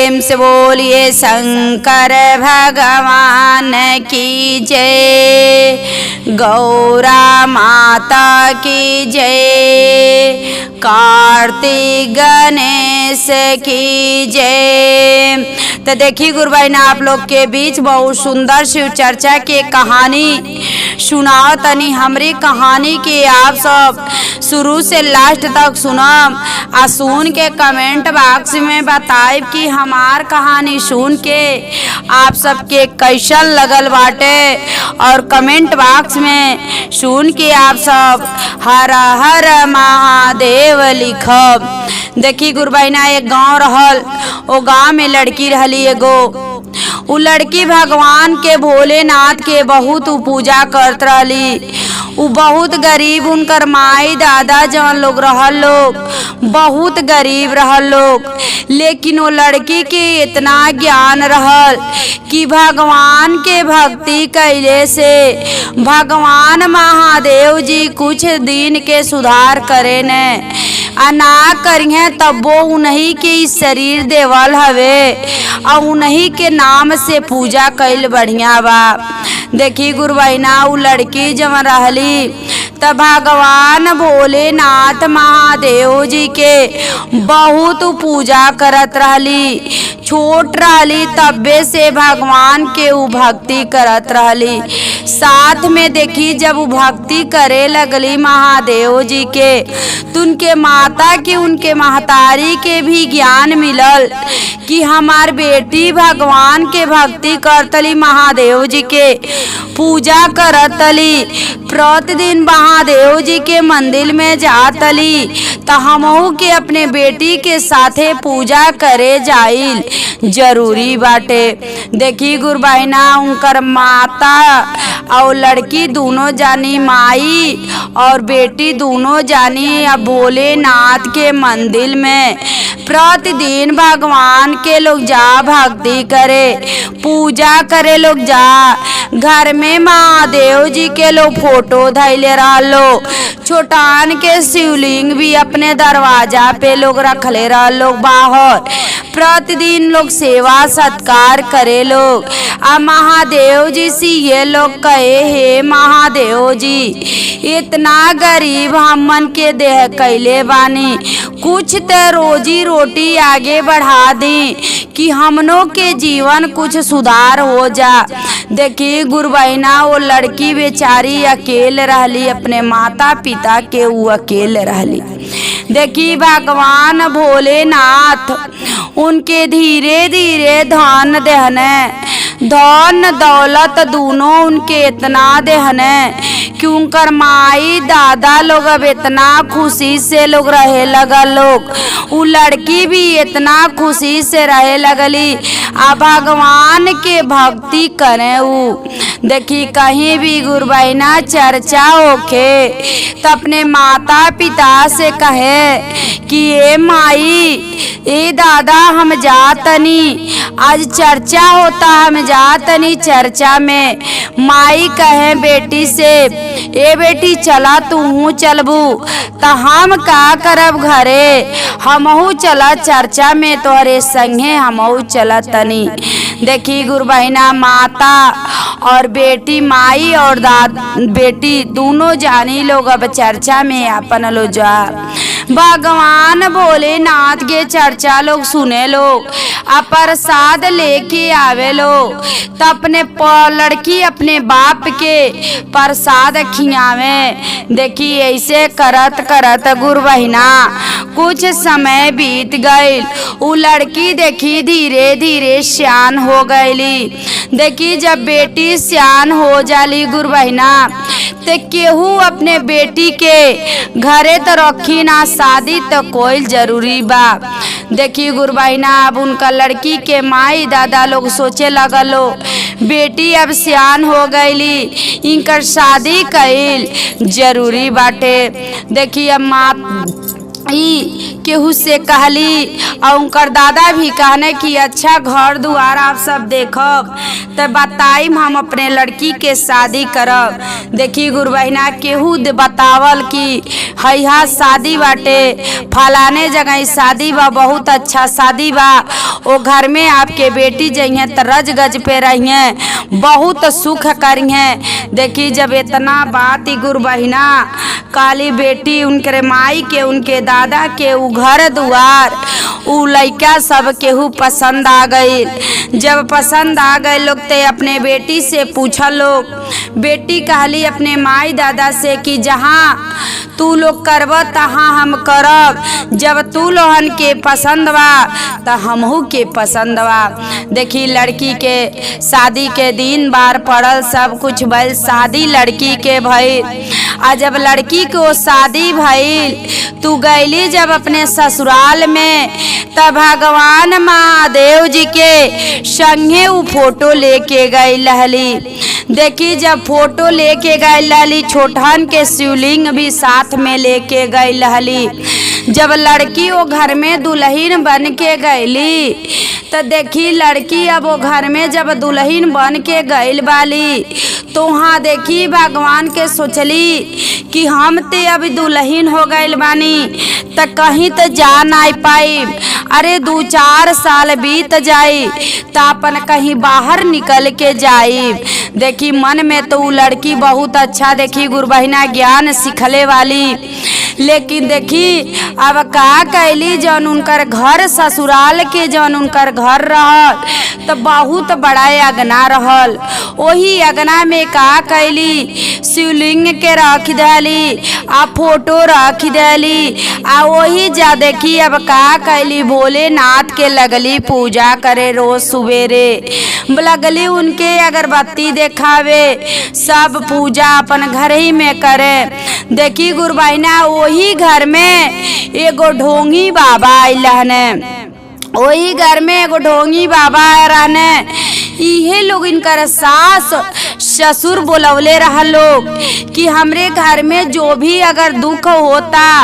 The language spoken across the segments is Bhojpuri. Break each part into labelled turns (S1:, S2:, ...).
S1: प्रेम से बोलिए शंकर भगवान की जय, गौरा माता की जय, कार्तिक गणेश की जय। तो देखिए गुरु भाई ना आप लोग के बीच बहुत सुंदर शिव चर्चा के कहानी सुनाओ तनी। हमरी कहानी के आप सब शुरू से लास्ट तक सुनम आ सुन के कमेंट बॉक्स में बताइब कि हमार कहानी सुन के आप सबके कैसन लगल बाटे, और कमेंट बॉक्स में सुन के आप सब हर हर महादेव लिखब। देखी गुरु भाई ना एक गांव रहल, ओ गांव में लड़की रहली एगो। उ लड़की भगवान के भोलेनाथ के बहुत पूजा करत रहली। उ बहुत गरीब, उनकर माई दादा जवन लोग रहल लोग बहुत गरीब रहल लोग, लेकिन वो लड़की के इतना ज्ञान रहल कि भगवान के भक्ति कैले से भगवान महादेव जी कुछ दिन के सुधार करे ने ना करिए तब वो उन्हीं के शरीर देवल हवे और उन्हीं के नाम से पूजा कैल बढ़िया बा। देखी गुरु भाई ना उ लड़की जब रहली तब भगवान भोलेनाथ महादेव जी के बहुत पूजा करत रहली। छोट रहली तब्बे से भगवान के उ भक्ति करत रहली। साथ में देखी जब उ भक्ति करे लगली महादेव जी के तो उनके माता की उनके महतारी के भी ज्ञान मिलल कि हमार बेटी भगवान के भक्ति करतली, महादेव जी के पूजा करतली, प्रतिदिन महादेव जी के मंदिर में जातली, तो हमहू के अपने बेटी के साथे पूजा करे जाइल जरूरी बाटे। देखी गुरु भाई ना उनकर माता और लड़की दोनों जानी, माई और बेटी दोनों जानी अब भोलेनाथ के मंदिर में प्रतिदिन भगवान के लोग जा भक्ति करे, पूजा करे लोग जा। घर में महादेव जी के लोग फोटो धैले रहलो, छोटान के शिवलिंग भी अपने दरवाजा पे लोग रखले रहलो बाहर। प्रतिदिन लोग सेवा सत्कार करे लोग। आ महादेव जी से ये लोग कहे हे महादेव जी इतना गरीब हमन के देह कैले बानी, कुछ तो रोजी रोटी आगे बढ़ा दी कि हमनों के जीवन कुछ सुधार हो जा। देखी गुरु भाई ना वो लड़की बेचारी अकेले रहली, अपने माता पिता के वो अकेले रहली। देखी भगवान भोलेनाथ उनके धीरे धीरे धन देहने, धन दौलत दोनों उनके इतना देहने कि उनकर माई दादा लोग अब इतना खुशी से लोग रहे लगल लोग। उ लड़की भी इतना खुशी से रहे लगली आ भगवान के भक्ति करे। उ देखी कहीं भी गुरु भाई ना चर्चा होके तो अपने माता पिता से कहे कि ये माई ए दादा हम जातनी, आज चर्चा होता हम जातनी चर्चा में। माई कहे बेटी से ए बेटी चला तू चलबू तो हम का करब घरे, हमहू चला चर्चा में तोहरे संगे हमहू चला तनी। देखी गुरु बहिना माता और बेटी, माई और बेटी दोनों जानी लोग अब चर्चा में अपन लो जा। भगवान भोलेनाथ के चर्चा लोग सुने लोग, आ प्रसाद लेके आवे लोग, तो अपने लड़की अपने बाप के प्रसाद खियावे। देखी ऐसे करत करत गुरु बहिना कुछ समय बीत गई। उ लड़की देखी धीरे धीरे सियान हो गईली। देखी जब बेटी सियान हो जाली गुरु बहिना ते केहू अपने बेटी के घरे तो रखी ना, शादी तो कोई जरूरी बा। देखी गुरु बहिना अब उनका लड़की के माई दादा लोग सोचे लगलो बेटी अब सियान हो गईली, इनकर शादी कईल जरूरी बाटे। देखी अब केहू से कहली और उनकर दादा भी कहने कि अच्छा घर दुआर आप सब देखब तो बताइम हम अपने लड़की के शादी करब। देखी गुरु बहिना केहू बतावल कि हैया शादी बाटे, फलाने जगह शादी बा, बहुत अच्छा शादी बा, वो घर में आपके बेटी जइए तो रज गज पे रहिए, बहुत सुख करिए। देखी जब इतना बात ही गुरु बहिना काली बेटी उनके माई के उनके दादा के उ घर दुआर उ लइका सब केहू पसंद आ गई। जब पसंद आ गए लोग ते अपने बेटी से पूछा लोग, बेटी कहली अपने माई दादा से कि जहाँ तू लोग करब तहाँ हम करब, जब तू लोगन के पसंद बा तो हमहू के पसंद बा। देखी लड़की के शादी के दिन बार पड़ल, सब कुछ भइल, शादी लड़की के भइल। आ जब लड़की को शादी भइल तू गईली जब अपने ससुराल में, तब भगवान महादेव जी के संगे उ फोटो लेके गई लहली। देखी जब फोटो लेके गई लहली, छोटहन के शिवलिंग भी साथ में लेके गई लहली। जब लड़की वो घर में दुल्हन बन के गईली तो देखी लड़की अब वो घर में जब दुल्हन बन के गईल बाली तो वहाँ देखी भगवान के सोचली कि हम ते अभी दुल्हन हो गईल बानी तो कहीं तो जा नहीं पाई, अरे 2-4 साल बीत जाई तो अपन कहीं बाहर निकल के जाई। देखी मन में तो लड़की बहुत अच्छा, देखी गुरु बहिना ज्ञान सिखले वाली, लेकिन देखी अब का कैली जौन उनकर घर ससुराल के जौन उनकर घर रहल तो बहुत बड़ा अगना रहल। वही अगना में का कैली शिवलिंग के रख देली, आ फोटो रख देली, आ वही जा देखी अब का कैली भोलेनाथ के लगली पूजा करे, रोज सुबेरे लगली उनके अगरबत्ती देखावे, सब पूजा अपन घर ही में करे। देखी गुरु बहिना वही घर में एगो ढोंगी बाबा आइल रहने, वही घर में एगो ढोंगी बाबा रहने। इहे लोग इनकर सास ससुर बोलवले रहा लोग कि हमरे घर में जो भी अगर दुख होता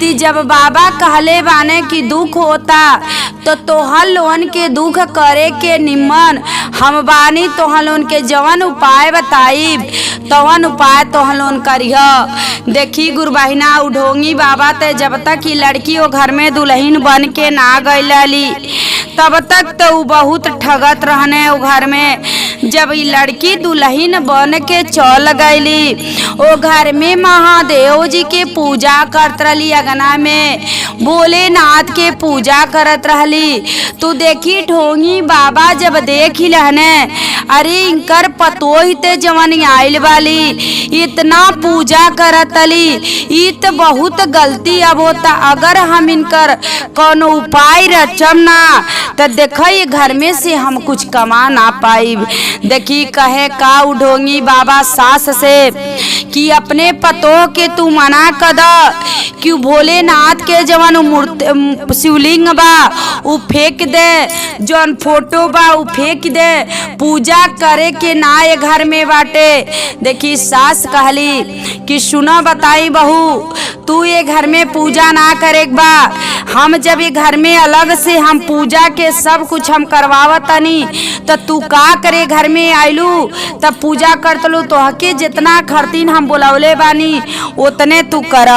S1: ती जब बाबा कहले बाने कि दुख होता तो तोहर लोन के दुख करे के निम्मन हम बानी, तोहर लोन के जवन उपाय बताई तवन उपाय तोहर लोन करिह। देखी गुरु बहिना उ ढोंगी बाबा ते जब तक ही लड़की वो घर में दुल्हन बन के ना गईली तब तक तो उ बहुत ठगत रहने वो घर में। जब ये लड़की दुल्हन बन के चल गईली वो घर में महादेव जी के पूजा करत रहली, अगना में भोलेनाथ के पूजा करत रहली। तो देखी ढोंगी बाबा जब देख लहने, अरे इनकर पतोही ते जवन आइल वाली इतना पूजा करतली, ई तो बहुत गलती अब होता, अगर हम इनकर कोनो उपाय रचम ना तो देखिए घर में से हम कुछ कमा ना पाई। देखी कहे का उ ढोंगी बाबा सास से कि अपने पतोह के तू मना कर द कि भोलेनाथ के जवन मूर्ति शिवलिंग बा उ फेंक दे, जौन फोटो बा उ फेंक दे, पूजा करे के ना ये घर में बाटे। देखी सास कहली कि सुनो बताई बहू, तू ये घर में पूजा ना करे बा, हम जब ये घर में अलग से हम पूजा के सब कुछ हम करवावतनी तो तू का करे घर में आइलू तब पूजा करतलू, तो हके जितना खर्तीन हम बोलौले बानी उतने तू कर।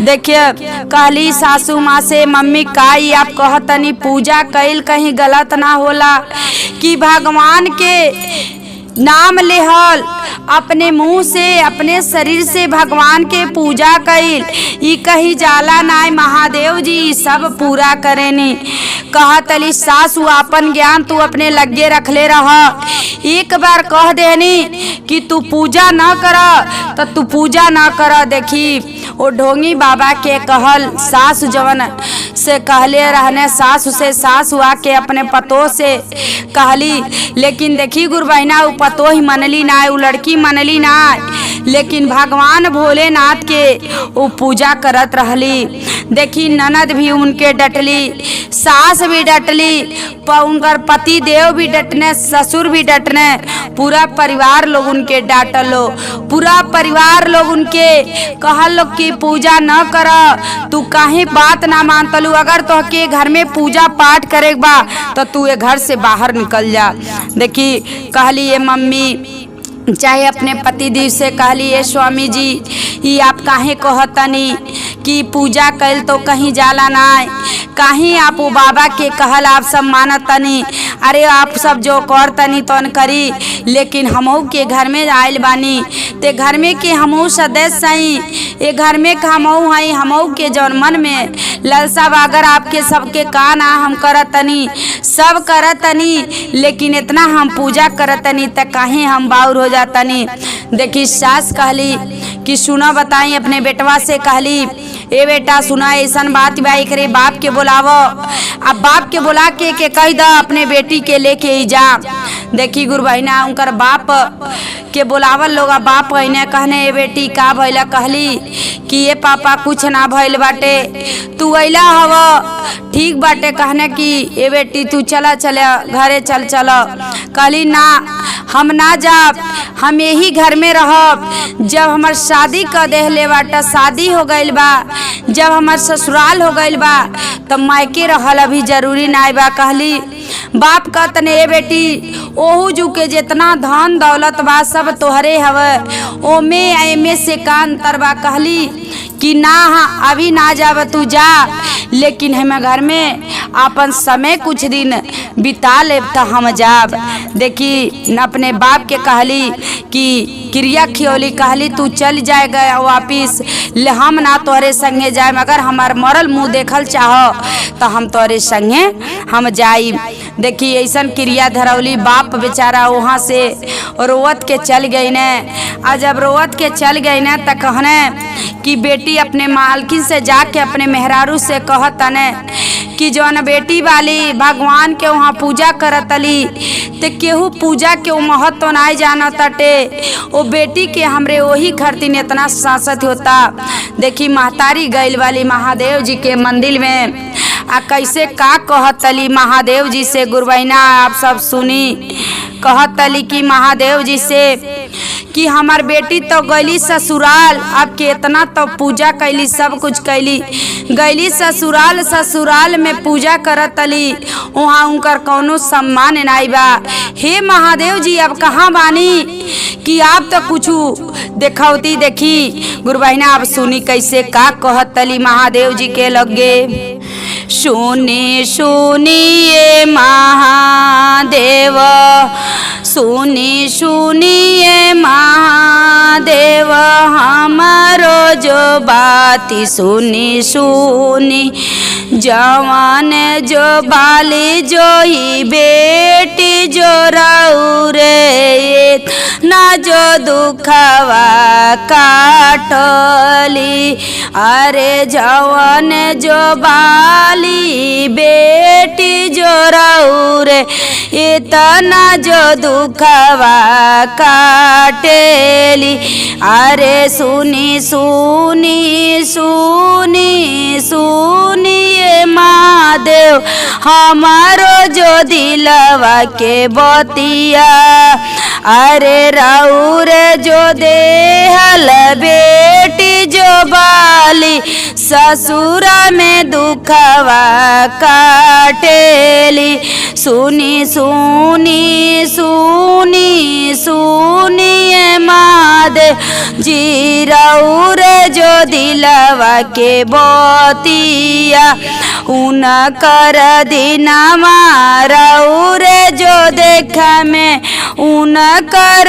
S1: देखिए कहली सासू माँ से, मम्मी काई आप कहतनी पूजा कैल कहीं गलत ना होला कि भगवान के नाम लेहल अपने मुंह से अपने शरीर से भगवान के पूजा कैल ई कहीं जाला नाय, महादेव जी सब पूरा करेनी। कहतली सासू अपन ज्ञान तू अपने लगे रखले रह, एक बार कह देनी कि तू पूजा न कर तो तू पूजा न कर। देखी वो ढोंगी बाबा के कहल सासू जवन से कहले रहने, सासू से सासू आके अपने पतोह से कहली, लेकिन देखी गुरु बहिना उ पतोह ही मनली ना, उ लड़की मनली ना, लेकिन भगवान भोलेनाथ के वो पूजा करत रहली। देखी ननद भी उनके डटली, सास भी डटली, उनकर पति देव भी डटने, ससुर भी डटने, पूरा परिवार लोग उनके डांटलो, पूरा परिवार लोग उनके कहल लोग की पूजा न कर, तू काहे बात ना मानतलू। अगर तो के घर में पूजा पाठ करे बा तो तू ये घर से बाहर निकल जा। देखी कहली ये मम्मी चाहे अपने पति देव से कहली ये स्वामी जी ये आप काहे कहतनी कि पूजा कैल तो कहीं जाला ना, कहीं आप वो बाबा के कहल आप सब मानतनी। अरे आप सब जो करतनी तो करी, लेकिन हमहू के घर में आयल बानी ते घर में के हमहू सदस्य हई, ये घर में हमहू हई, हमहू के जौन मन में ललसा अगर आपके सबके का ना हम करतनी सब करतनी, लेकिन इतना हम पूजा करतनी त काहे हम बाउर हो जातनी। देखी सास कहली कि सुना बताई अपने बेटवा से कहली ए बेटा सुना ऐसा बात भाई करे बाप के बुलावो, अब बाप के बुला के कह द अपने बेटी के लेके ही जा। देखी गुरु बहिना उनकर बाप के बुलावल लोग, बाप कहने कहने ए बेटी का भैला, कहली कि ये पापा कुछ ना भइल बाटे, तू अइला हव ठीक बाटे। कहने कि ए बेटी तू चला घरे चल। कहली ना हम ना जाब, हम यही घर में रहब। जब हमार शादी कर देहले बाटा, शादी हो गइल बा, जब हमार ससुराल हो गइल बा तब मायके रहल अभी जरूरी ना बा। कहली बाप कहतने ए बेटी ओहू जू के जितना धन दौलत बा सब तोहरे हवे, ओमे एमे से का अंतर बा। कहली कि ना अभी ना जाब तू जा, लेकिन हम घर में अपन समय कुछ दिन बिता ले तो हम जाब। देखी अपने बाप के कहली कि क्रिया खियोली, कहली तू चल जाएगा वापिस, ले हम ना तोहरे संगे जाए, मगर हमार मरल मुँह देखल चाहो तो हम तोहरे संगे हम जाई। देखी ऐसा क्रिया धरौली, बाप बेचारा वहाँ से रोवत के चल गई ने। और जब रोवत के चल गई ने तो कहने कि बेटी अपने मालकिन से जाके अपने मेहरारू से कहतने कि जौन बेटी वाली भगवान के वहाँ पूजा करतली तो केहू पूजा के महत्व तो नहीं जाना तटे, वो बेटी के हमरे वही खरतीन इतना सांसत होता। देखी महतारी गैल वाली महादेव जी के मंदिर में आ कैसे का कहतली महादेव जी से। गुरुबहिना आप सब सुनी, कहतली कि महादेव जी से कि हमार बेटी तो गैली ससुराल, अब केतना तो पूजा कैली सब कुछ कैली, गैली ससुराल, ससुराल में पूजा करतली, वहाँ उनकर कौनो सम्मान नहीं बा। हे महादेव जी अब कहाँ बानी कि आप तो कुछ देखौती। देखी गुरुबहिना आप सुनी कैसे का कहतली महादेव जी के लगे। सुनी सुनिए महादेव, सुनी सुनिए महादेव, हमारो जो बाती सुनी सुनी, जवान जो बाली जो ही बेटी जो रौरे ना जो दुखवा काटली। अरे जवान जो बाली बेटी जो रौरे इतना जो दुखवा काटेली। अरे सुनी सुनी सुनी सुनिए महादेव, हमारो जो दिलवा के बतिया, अरे राउर जो देहल बेटी जो बाली ससुरा में दुखवा काटेली। सुनी सुनी सुनी सुनिए महादेव जी, राउर जो दिलवा के बतिया, उन कर दिनमा राउर जो देखा में, उन कर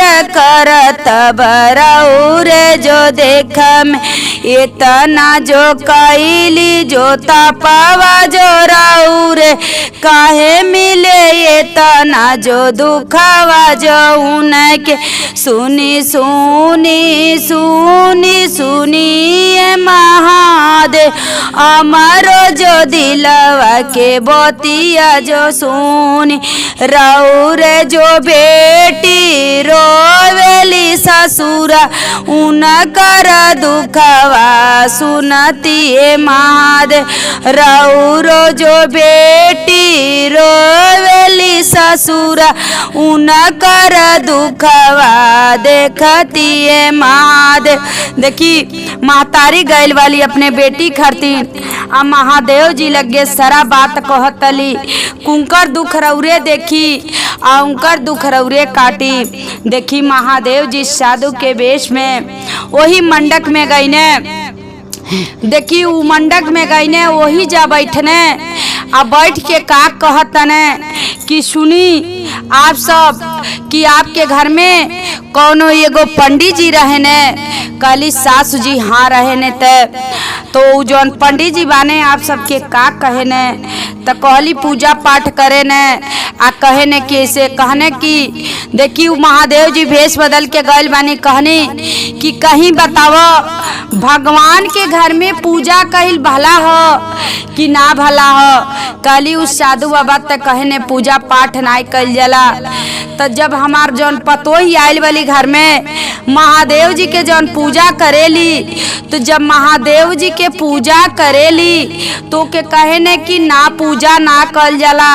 S1: तब राउर जो देखा में, इतना जो कैली जो तपावा जो राउर काहे मिले, इतना जो दुखवा जो उनके। सुनी सुनी सुनी सुनिए महादेव, हमारो जो दिलवा के बतिया जो सुनी, राउर जो बेटी रोवेली ससुरा, उनकर दुखवा सुनती महादेव। राउर जो बेटी रोवेली कहली ससुर उनकर दुखवा देखतिए महादेव। देखी महतारी गैल वाली अपने बेटी खातिर आ महादेव जी लगे सारा बात कहतली। कुंकर दुख रौरे देखी आ उनकर दुख रौरे काटी। देखी महादेव जी साधु के वेश में वही मंडक में गईने। देखी उ मंडक में गईने वही जा बैठने आ बैठ के का कहतने कि सुनी आप सब कि आपके घर में कौनो एगो पंडित जी रहे ने। कहली सासू जी हाँ रहे ने। तो जौन पंडित जी बाने आप सबके का कहे ने। तो कहली पूजा पाठ करे ने आ कहे ने कि ऐसे कहने कि देखी महादेव जी भेष बदल के गए बानी। कहनी कि कहीं बताओ भगवान के घर में पूजा कहिल भला हो कि ना भला हो। कहली उस साधु बाबा तक कहे ने पूजा पाठ ना कल जाला। तो जब हमार जौन पतोही आयल वाली घर में महादेव जी के जौन पूजा करेली, तो जब महादेव जी के पूजा करेली तो के कहे ने कि ना पूजा ना कल जाला।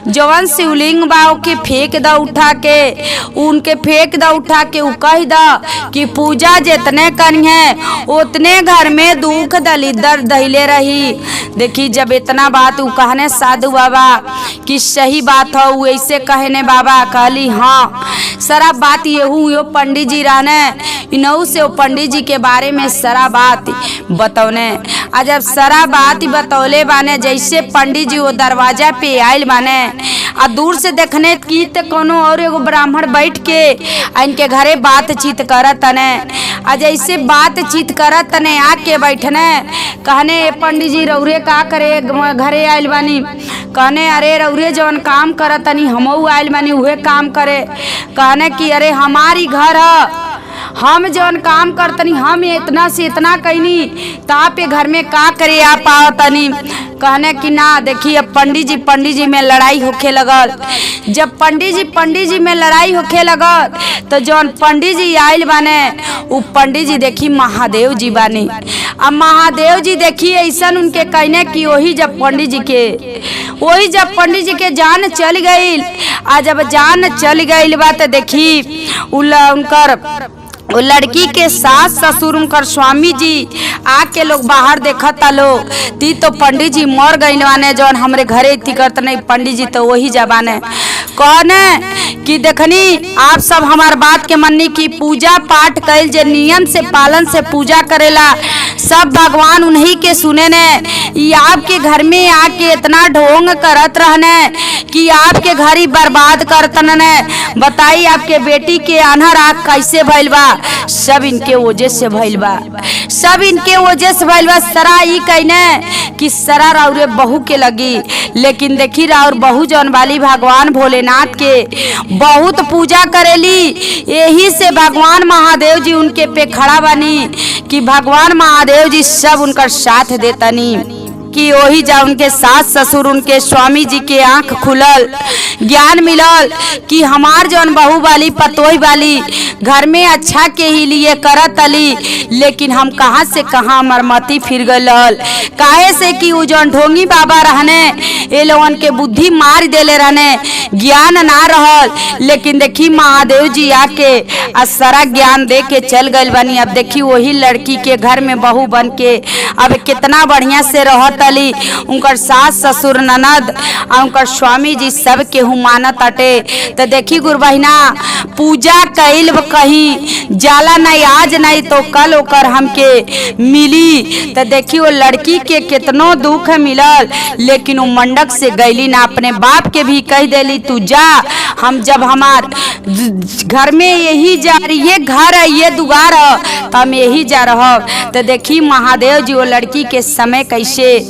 S1: जवन शिवलिंग बा के फेंक द उठा के, उनके फेंक द उठा के। उ कह द कि पूजा जितने करिए उतने घर में दुख दलिदर दहिले रही। देखी जब इतना बात उ कहने साधु बाबा कि सही बात हो वैसे कहने बाबा। कहली हाँ सारा बात येहू यो पंडित जी रहने इनहू से पंडित जी के बारे में सारा बात बतौने। आ जब सारा बात बतौले बाने जैसे पंडित जी वो दरवाजा पे आयल बाने आ दूर से देखने की तो कोनो और एगो ब्राह्मण बैठ के इनके घरे बातचीत करत ने। आ जैसे बातचीत करत ने आके बैठने कहने पंडित जी रौरे का करे घरे आयल बानी। कहने अरे रौरे जौन काम करत तनी हमहू आयल बानी उहे काम करे। कहने कि अरे हमारी घर है हम जौन काम करतनी हम इतना से इतना कहनी तापे घर में का करे आ पावतनी। कहने कि ना देखिए अब पंडित जी में लड़ाई होखे लगल। जब पंडित जी में लड़ाई होखे लगल तो जौन पंडित जी आयल बाने उ पंडित जी देखी महादेव जी बानी। अब महादेव जी देखी ऐसा उनके कहने कि वही जब पंडित जी के जान चल गई। आ जब जान चल गई बा तो देखी उनकर वो लड़की के सास ससुर उनकर स्वामी जी आके लोग बाहर देखता लो ती तो पंडित जी मर गई माने जौन हमरे घरे थी करत नहीं। पंडित जी तो वही जबाने कहने कि देखनी आप सब हमार बात के मन्नी की पूजा पाठ कैल जे नियम से पालन से पूजा करेला सब भगवान उन्हीं के सुने ने। ये आपके घर में आके इतना ढोंग करत रहने कि आपके घर ही बर्बाद करतन ने। बताई आपके बेटी के अनहर आँख कैसे भइल बा। सब इनके वजह से भइल बा, सब इनके वजह से भइल बा। सरा ई कहने कि सरा राउरे बहू के लगी। लेकिन देखी राउर बहू जौन वाली भगवान भोलेनाथ के बहुत पूजा करेली। यही से भगवान महादेव जी उनके पे खड़ा बनी कि भगवान महादेव जी सब उनका साथ देतनी। कि वही जा उनके सास ससुर उनके स्वामी जी के आँख खुलल, ज्ञान मिलल कि हमार जौन बहू वाली पतोही वाली घर में अच्छा के ही लिए करत अली। लेकिन हम कहाँ से कहाँ मरमती फिर गल। काहे से कि वो जौन ढोंगी बाबा रहने ये लोगन के बुद्धि मार देले रहने, ज्ञान ना रहल। लेकिन देखी महादेव जी आके सारा ज्ञान दे के चल गए बनी। अब देखी वही लड़की के घर में बहू बन के अब कितना बढ़िया से रहत अली। उनकर सास ससुर ननद और उनकर स्वामी जी सब के हुमानत अटे। तो देखी गुरु बहिना पूजा कैल कहीं जाला नहीं आज नहीं तो कल ओकर हमके मिली। तो देखी वो लड़की के कितनो दुख मिलल लेकिन वो मंडक से गईली ना। अपने बाप के भी कह देली तू जा, हम जब हमार घर में यही जा रही ये घर है ये दुआर है तो हम यही जा रहा। तो देखी महादेव जी वो लड़की के समय कैसे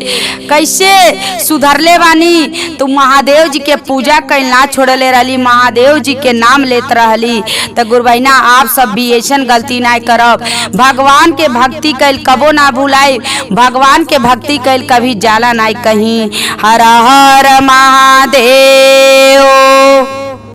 S1: सुधरले बानी। तो महादेव जी के पूजा कैल ना छोड़ले रहली, महादेव जी के नाम लेत रहली। तो गुरु बहिना आप सब भी ऐसन गलती ना करब। भगवान के भक्ति कैल कबो ना भुलाई, भगवान के भक्ति कैल कभी जाला ना कहीं। हर हर महादेव।